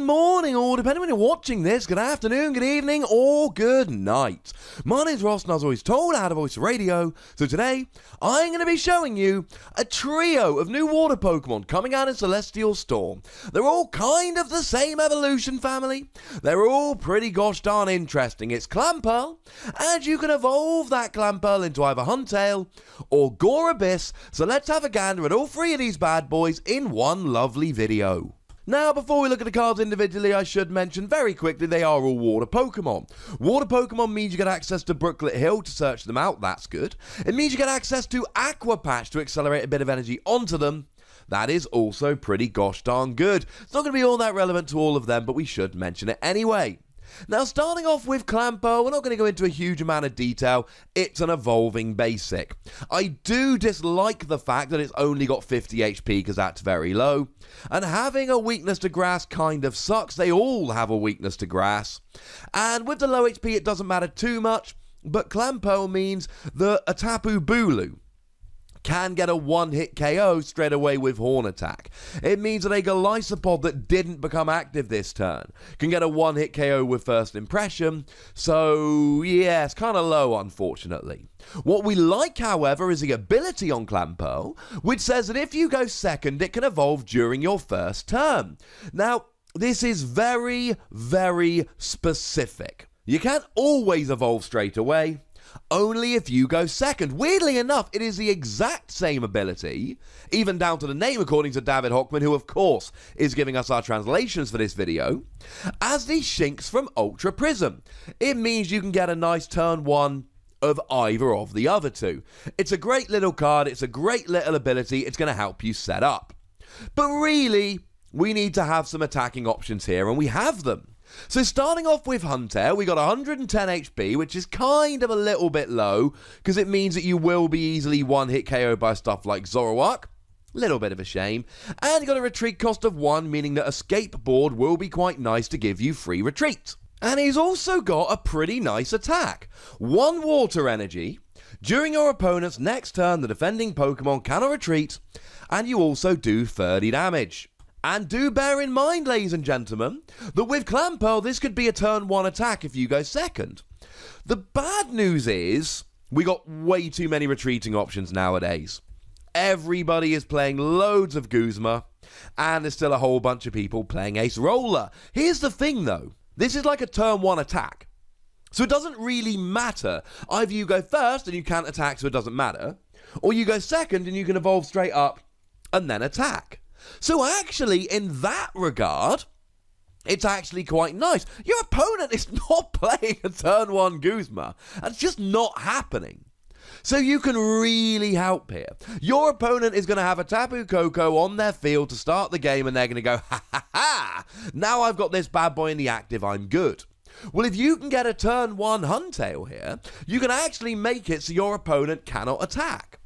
morning, or depending when you're watching this, good afternoon, good evening, or good night. My name's Ross, and I was always told I had a voice for radio, so today I'm going to be showing you a trio of new water Pokemon coming out in Celestial Storm. They're all kind of the same evolution family. They're all pretty gosh darn interesting. It's Clampearl, and you can evolve that Clampearl into either Huntail or Gorebyss, so let's have a gander at all three of these bad boys in one lovely video. Now, before we look at the cards individually, I should mention very quickly they are all water Pokemon. Water Pokemon means you get access to Brooklet Hill to search them out, that's good. It means you get access to Aqua Patch to accelerate a bit of energy onto them. That is also pretty gosh darn good. It's not going to be all that relevant to all of them, but we should mention it anyway. Now, starting off with Clampearl, we're not going to go into a huge amount of detail. It's an evolving basic. I do dislike the fact that it's only got 50 HP because that's very low. And having a weakness to grass kind of sucks. They all have a weakness to grass. And with the low HP, it doesn't matter too much. But Clampearl means that a Tapu Bulu can get a one-hit KO straight away with Horn Attack. It means that a Golisopod that didn't become active this turn can get a one-hit KO with First Impression, so yeah, it's kind of low, unfortunately. What we like, however, is the ability on Clampearl, which says that if you go second, it can evolve during your first turn. Now, this is very, very specific. You can't always evolve straight away, only if you go second. Weirdly enough, it is the exact same ability, even down to the name according to David Hochmann, who of course is giving us our translations for this video, as the Shinx from Ultra Prism. It means you can get a nice turn one of either of the other two. It's a great little card, it's a great little ability, it's going to help you set up. But really, we need to have some attacking options here, and we have them. So starting off with Huntail, we got 110 HP, which is kind of a little bit low, because it means that you will be easily one-hit KO'd by stuff like Zoroark. Little bit of a shame. And you got a retreat cost of 1, meaning that Escape Board will be quite nice to give you free retreat. And he's also got a pretty nice attack. 1 water energy. During your opponent's next turn, the defending Pokemon cannot retreat, and you also do 30 damage. And do bear in mind, ladies and gentlemen, that with Clampearl, this could be a turn 1 attack if you go second. The bad news is, we got way too many retreating options nowadays. Everybody is playing loads of Guzma, and there's still a whole bunch of people playing Ace Roller. Here's the thing though, this is like a turn 1 attack. So it doesn't really matter. Either you go first and you can't attack, so it doesn't matter, or you go second and you can evolve straight up and then attack. So actually, in that regard, it's actually quite nice. Your opponent is not playing a turn 1 Guzma. That's just not happening. So you can really help here. Your opponent is going to have a Tapu Koko on their field to start the game, and they're going to go, ha ha ha, now I've got this bad boy in the active, I'm good. Well, if you can get a turn 1 Huntail here, you can actually make it so your opponent cannot attack.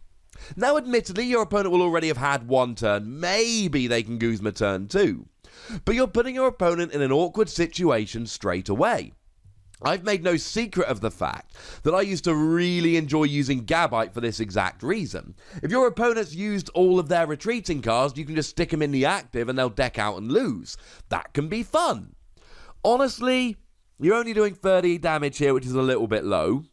Now, admittedly, your opponent will already have had 1 turn. Maybe they can Guzma turn 2. But you're putting your opponent in an awkward situation straight away. I've made no secret of the fact that I used to really enjoy using Gabite for this exact reason. If your opponent's used all of their retreating cards, you can just stick them in the active and they'll deck out and lose. That can be fun. Honestly, you're only doing 30 damage here, which is a little bit low.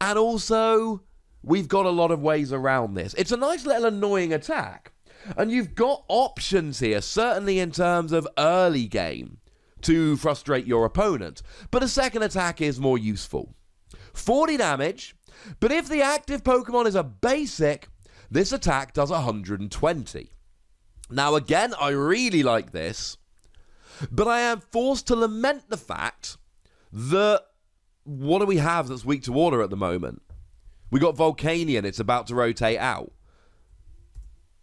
And also, we've got a lot of ways around this. It's a nice little annoying attack. And you've got options here, certainly in terms of early game, to frustrate your opponent. But a second attack is more useful. 40 damage, but if the active Pokemon is a basic, this attack does 120. Now again, I really like this, but I am forced to lament the fact that, what do we have that's weak to water at the moment? We got Volcanion, it's about to rotate out.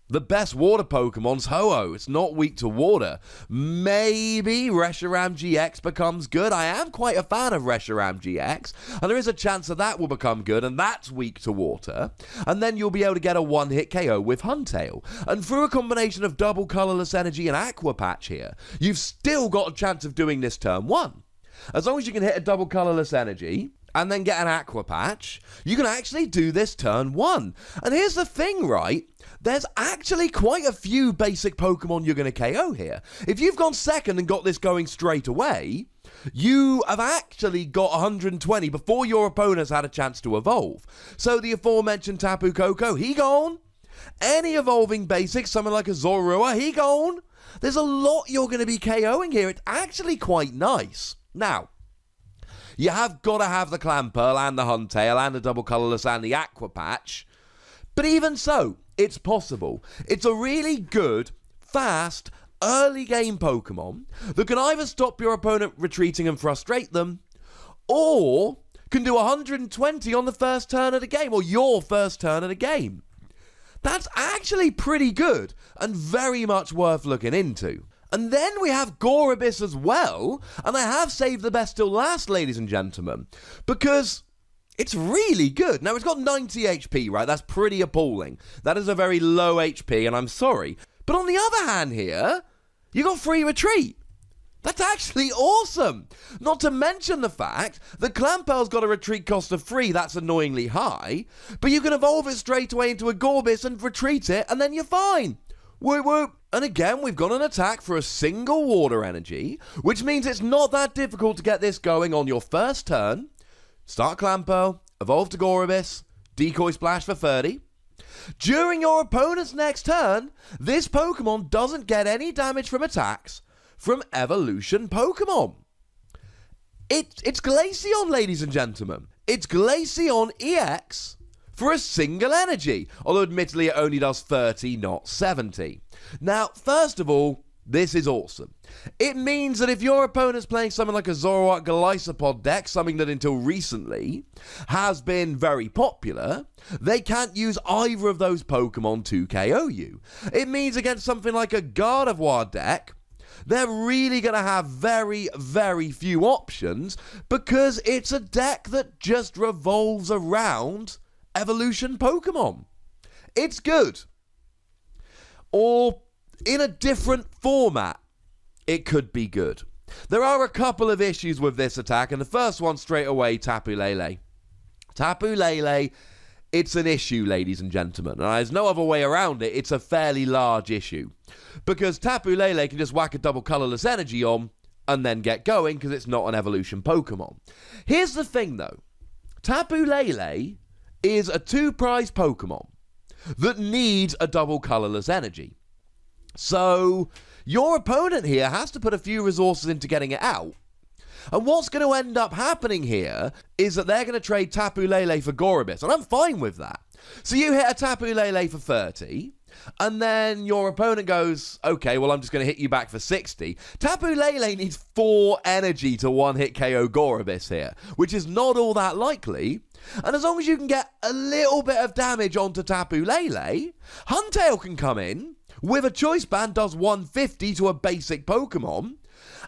The best water Pokemon's Ho-Oh, it's not weak to water. Maybe Reshiram GX becomes good. I am quite a fan of Reshiram GX, and there is a chance that will become good, and that's weak to water. And then you'll be able to get a one-hit KO with Huntail. And through a combination of double colorless energy and Aqua Patch here, you've still got a chance of doing this turn 1. As long as you can hit a double colorless energy, and then get an Aqua Patch, you can actually do this turn 1. And here's the thing, right? There's actually quite a few basic Pokemon you're going to KO here. If you've gone second and got this going straight away, you have actually got 120 before your opponent's had a chance to evolve. So the aforementioned Tapu Koko, he gone. Any evolving basics, something like a Zorua, he gone. There's a lot you're going to be KOing here. It's actually quite nice. Now, you have got to have the Clampearl and the Huntail and the Double Colorless and the Aqua Patch. But even so, it's possible. It's a really good, fast, early game Pokemon that can either stop your opponent retreating and frustrate them, or can do 120 on the first turn of the game, or your first turn of the game. That's actually pretty good and very much worth looking into. And then we have Gorebyss as well, and I have saved the best till last, ladies and gentlemen, because it's really good. Now, it's got 90 HP, right? That's pretty appalling. That is a very low HP, and I'm sorry. But on the other hand here, you got free retreat. That's actually awesome. Not to mention the fact that Clampearl's got a retreat cost of 3, that's annoyingly high, but you can evolve it straight away into a Gorebyss and retreat it, and then you're fine. Whoop whoop. And again, we've got an attack for a single water energy, which means it's not that difficult to get this going on your first turn. Start Clampearl, evolve to Gorebyss, Decoy Splash for 30. During your opponent's next turn, this Pokemon doesn't get any damage from attacks from evolution Pokemon. It's Glaceon, ladies and gentlemen. It's Glaceon EX for a single energy, although admittedly it only does 30, not 70. Now, first of all, this is awesome. It means that if your opponent's playing something like a Zoroark Golisopod deck, something that until recently has been very popular, they can't use either of those Pokemon to KO you. It means against something like a Gardevoir deck, they're really going to have very, very few options because it's a deck that just revolves around evolution Pokemon. It's good. Or in a different format, it could be good. There are a couple of issues with this attack, and the first one straight away, Tapu Lele. Tapu Lele, it's an issue, ladies and gentlemen, and there's no other way around it. It's a fairly large issue, because Tapu Lele can just whack a double colorless energy on and then get going because it's not an evolution Pokemon. Here's the thing, though. Tapu Lele is a 2-prize Pokemon that needs a double colorless energy. So your opponent here has to put a few resources into getting it out. And what's going to end up happening here is that they're going to trade Tapu Lele for Gorebyss, and I'm fine with that. So you hit a Tapu Lele for 30, and then your opponent goes, okay, well, I'm just going to hit you back for 60. Tapu Lele needs 4 energy to one-hit KO Gorebyss here, which is not all that likely. And as long as you can get a little bit of damage onto Tapu Lele, Huntail can come in with a choice band, does 150 to a basic Pokemon,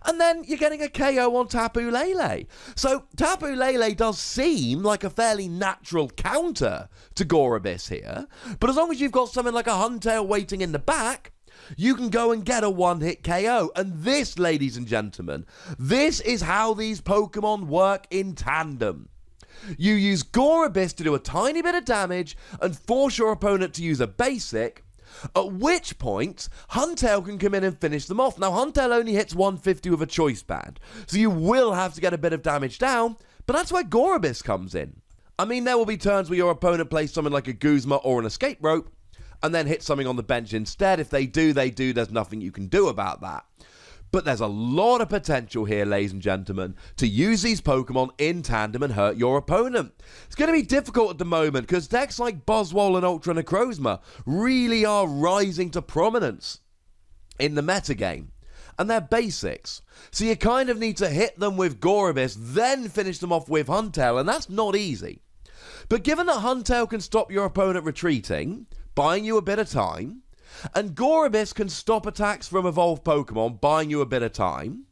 and then you're getting a KO on Tapu Lele. So Tapu Lele does seem like a fairly natural counter to Gorebyss here, but as long as you've got something like a Huntail waiting in the back, you can go and get a one-hit KO. And this, ladies and gentlemen, this is how these Pokemon work in tandem. You use Gorebyss to do a tiny bit of damage and force your opponent to use a basic, at which point Huntail can come in and finish them off. Now, Huntail only hits 150 with a choice band, so you will have to get a bit of damage down, but that's where Gorebyss comes in. I mean, there will be turns where your opponent plays something like a Guzma or an Escape Rope, and then hits something on the bench instead. If they do, they do. There's nothing you can do about that. But there's a lot of potential here, ladies and gentlemen, to use these Pokemon in tandem and hurt your opponent. It's going to be difficult at the moment because decks like Buzzwole and Ultra Necrozma really are rising to prominence in the metagame. And they're basics. So you kind of need to hit them with Gorebyss, then finish them off with Huntail, and that's not easy. But given that Huntail can stop your opponent retreating, buying you a bit of time, and Gorebyss can stop attacks from evolved Pokemon, buying you a bit of time,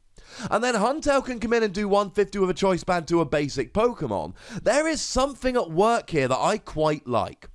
and then Huntail can come in and do 150 with a choice band to a basic Pokemon, there is something at work here that I quite like.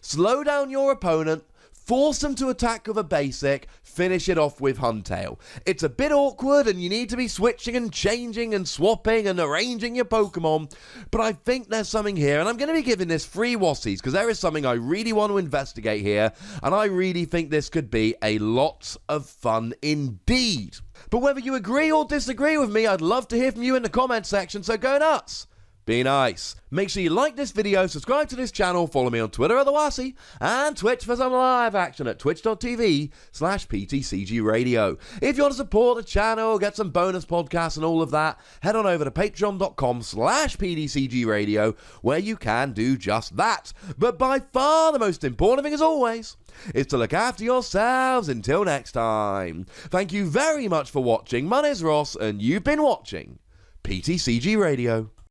Slow down your opponent, force them to attack with a basic, finish it off with Huntail. It's a bit awkward and you need to be switching and changing and swapping and arranging your Pokemon, but I think there's something here, and I'm going to be giving this free Wassies because there is something I really want to investigate here, and I really think this could be a lot of fun indeed. But whether you agree or disagree with me, I'd love to hear from you in the comment section, so go nuts! Be nice. Make sure you like this video, subscribe to this channel, follow me on Twitter at TheWassie, and Twitch for some live action at twitch.tv/PTCGRadio. If you want to support the channel, get some bonus podcasts and all of that, head on over to patreon.com/PTCGRadio, where you can do just that. But by far the most important thing, as always, is to look after yourselves until next time. Thank you very much for watching. My name's Ross, and you've been watching PTCG Radio.